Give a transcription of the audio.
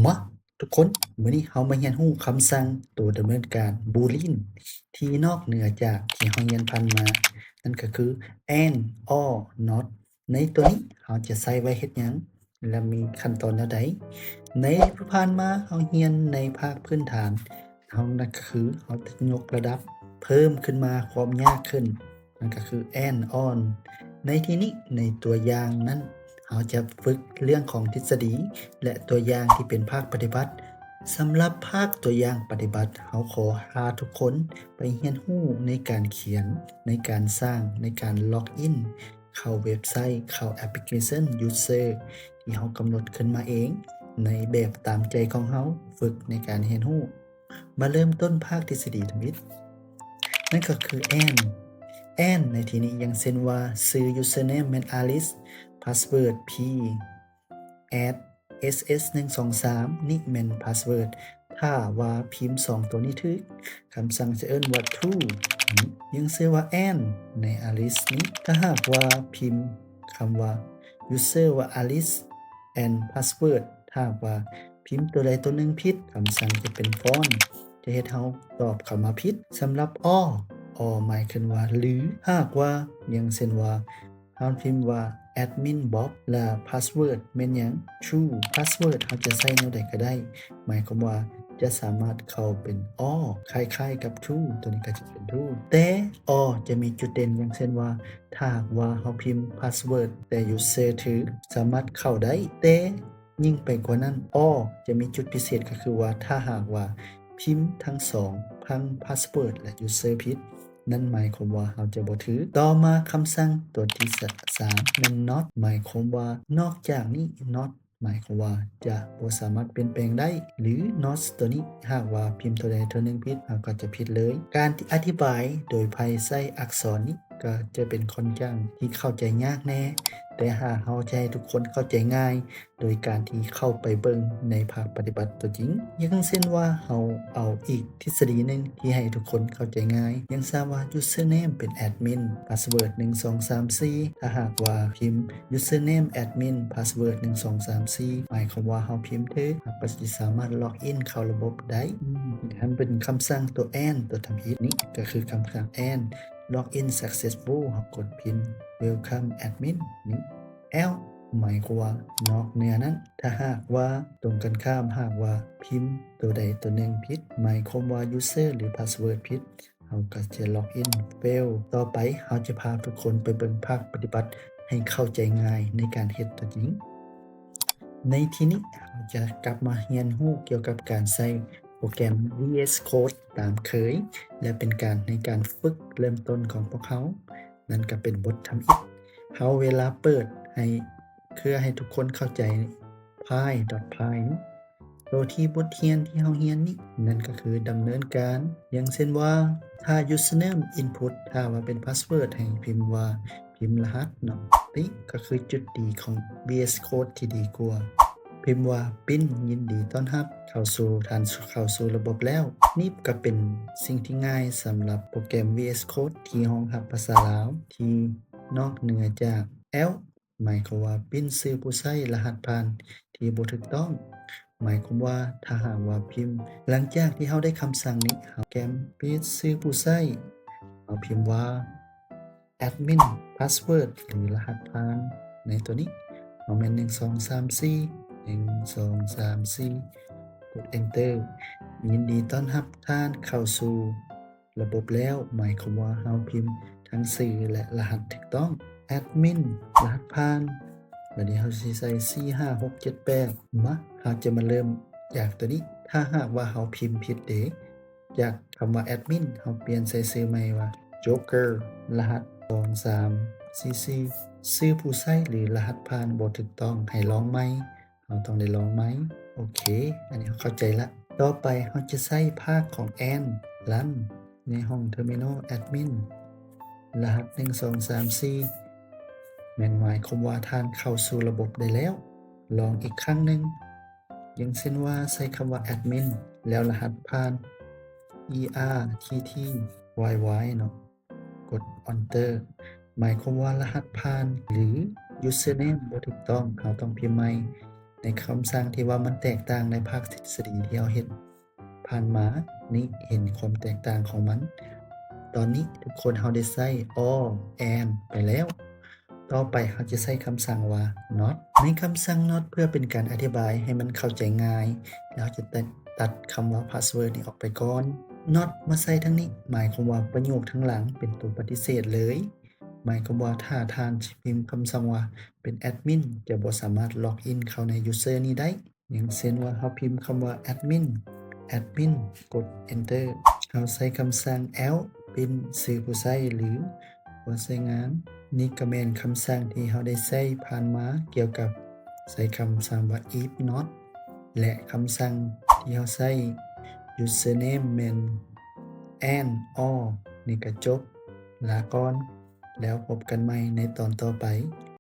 มาทุกคนมื้อนี้เรามาเรียนรู้คำสั่งตัวดำเนินการ Boolean ที่นอกเหนือจากที่เราเรียนผ่านมานั่นก็คือ and or not ในตัวนี้เราจะใช้ไว้เฮ็ดหยังและมีขั้นตอนแนวใดในที่ผ่านมาเราเรียนในภาคพื้นฐานเรานั่นก็คือเราจะยกระดับเพิ่มขึ้นมาความยากขึ้นนั่นก็คือ and on ในที่นี้ในตัวอย่างนั้นเราจะฝึกเรื่องของทฤษฎีและตัวอย่างที่เป็นภาคปฏิบัติสำหรับภาคตัวอย่างปฏิบัติเราขอพาทุกคนไปเรียนรู้ในการเขียนในการสร้างในการล็อกอินเข้าเว็บไซต์เข้าแอปพลิเคชัน User ที่เรากำหนดขึ้นมาเองในแบบตามใจของเราฝึกในการเรียนรู้มาเริ่มต้นภาคทฤษฎีทวิตนั่นก็คือ and ในที่นี้อย่างเช่นว่าชื่อ username แม่น Alice password p add ss123 นี่แม่น password ถ้าว่าพิมพ์2ตัวนี้ถูกคำสั่งจะเอิ้นว่า true ยังชื่อว่า and ใน Alice นี้ถ้าหากว่าพิมพ์คำว่า user ว่า Alice and password ถ้าหากว่าพิมพ์ตัวใดตัวหนึ่งผิดคำสั่งจะเป็น false จะเฮ็ดเราตอบเข้ามาผิดสำหรับ or หมายถึงว่าหรือหากว่าอย่างเช่นว่าเราพิมพ์ว่า admin bob และ password แม่นหยัง true password เราจะใส่แนวใดก็ได้หมายความว่าจะสามารถเข้าเป็น or คล้ายๆกับ true ตัวนี้ก็จะเป็น true แต่ or จะมีจุดเด่นอย่างเช่นว่าถ้าหากว่าเราพิมพ์ password แต่ user ถือสามารถเข้าได้แต่ยิ่งไปกว่านั้น or จะมีจุดพิเศษก็คือว่าถ้าหากว่าพิมพ์ทั้ง2ทั้ง password และ user ผิดนั่นหมายความว่าเราจะบ่ถือต่อมาคำสั่งตัวที่3แม่น not หมายความว่านอกจากนี้ not หมายความว่าจะบ่สามารถเปลี่ยนแปลงได้หรือ not ตัวนี้หากว่าพิมพ์ตัวใดตัวหนึ่งผิดเราก็จะผิดเลยการอธิบายโดยไผใช้อักษรนี้ก็จะเป็นค่อนข้างที่เข้าใจยากแน่แต่หากเราจะให้ทุกคนเข้าใจง่ายโดยการที่เข้าไปเบิ่งในภาคปฏิบัติตัวจริงอย่างเช่นว่าเราเอาอีกทฤษฎีหนึ่งที่ให้ทุกคนเข้าใจง่ายอย่างทราบว่า username เป็น admin password 1234ถ้าหากว่าพิมพ์ username admin password 1234หมายความว่าเราพิมพ์ถูกเราก็สิสามารถล็อกอินเข้าระบบได้อันเป็นคำสั่งตัว and ตัวทำอิฐนี้ก็คือคำสั่ง and login successful เรากดพิมพ์ welcome admin นี้ L หมายความว่านอกเหนือนั้นถ้าหากว่าตรงกันข้ามหากว่าพิมพ์ตัวใดตัวหนึ่งผิดหมายความว่า user หรือ password ผิดเราก็จะล็อกอิน fail ต่อไปเราจะพาทุกคนไปเบิ่งภาคปฏิบัติให้เข้าใจง่ายในการเฮ็ดตัวจริงในที่นี้เราจะกลับมาเรียนรู้เกี่ยวกับการใช้โปรแกรม VS Code ตามเคยและเป็นการในการฝึกเริ่มต้นของพวกเขานั่นก็เป็นบททำอิฐเราเวลาเปิดให้คือให้ทุกคนเข้าใจ py.py นี้ตัวที่บทเรียนที่เราเรียนนี้นั่นก็คือดำเนินการอย่างเช่นว่าถ้า username input ถ้าว่าเป็น password ให้พิมพ์ว่าพิมพ์รหัสเนาะนี่ก็คือจุดดีของ VS Code ที่ดีกว่าพิมพ์ว่าปิ้นยินดีต้อนรับเข้าสู่ระบบแล้วนี่ก็เป็นสิ่งที่ง่ายสำหรับโปรแกรม VS Code ที่รองรับภาษาลาวที่นอกเหนือจาก L หมายความว่าปิ้นชื่อผู้ใช้รหัสผ่านที่บ่ถูกต้องหมายความว่าถ้าหากว่าพิมพ์หลังจากที่เราได้คำสั่งนี้เราแกมปิ้นชื่อผู้ใช้เราพิมพ์ว่า admin password หรือรหัสผ่านในตัวนี้เอาแม่น1234 กด enter ยินดีต้อนรับท่านเข้าสู่ระบบแล้วหมายความว่าเราพิมพ์ทั้งชื่อและรหัสถูกต้อง admin รหัสผ่านบัดนี้เราสิใส่45678มาเราจะมาเริ่มจากตัวนี้ถ้าหากว่าเราพิมพ์ผิดเด้จากคำว่า admin เราเปลี่ยนใส่ชื่อใหม่ว่า joker รหัส2344ชื่อผู้ใช้หรือรหัสผ่านบ่ถูกต้องให้ลองใหม่เราต้องได้ลองไหมโอเคอันนี้เราเข้าใจแล้วต่อไปเราจะใช้ภาคของ and run ในห้อง terminal admin รหัส1234แม่นหมายความว่าท่านเข้าสู่ระบบได้แล้วลองอีกครั้งหนึ่งอย่างเช่นว่าใช้คำว่า admin แล้วรหัสผ่าน erttyy เนาะกด enter หมายความว่ารหัสผ่านหรือ username บ่ถูกต้องเราต้องพิมพ์ใหม่ ในคำสั่งที่ว่ามันแตกต่างในภาคทฤษฎีที่เราเฮ็ดผ่านมานี่เห็นความแตกต่างของมัน ตอนนี้ทุกคนเราได้ใช้ or and ไปแล้ว ต่อไปเราจะใช้คำสั่งว่า not ในคำสั่ง not เพื่อเป็นการอธิบายให้มันเข้าใจง่ายเราจะตัดคำว่า password นี้ออกไปก่อน not มาใส่ทั้งนี้หมายความว่าประโยคทั้งหลังเป็นตัวปฏิเสธเลยหมายความว่าถ้าท่านพิมพ์คำสั่งว่าเป็นแอดมินจะบ่สามารถล็อกอินเข้าใน user นี้ได้อย่างเช่นว่าเราพิมพ์คำว่า admin กด enter เราใส่คำสั่ง l เป็นชื่อผู้ใช้หรือผู้ใช้งานนี่ก็แม่นคำสั่งที่เราได้ใช้ผ่านมาเกี่ยวกับใช้คำสั่งว่า if not และคำสั่งที่เราใช้ username แม่น and or นี่ก็จบลาก่อนแล้วพบกันใหม่ในตอนต่อไป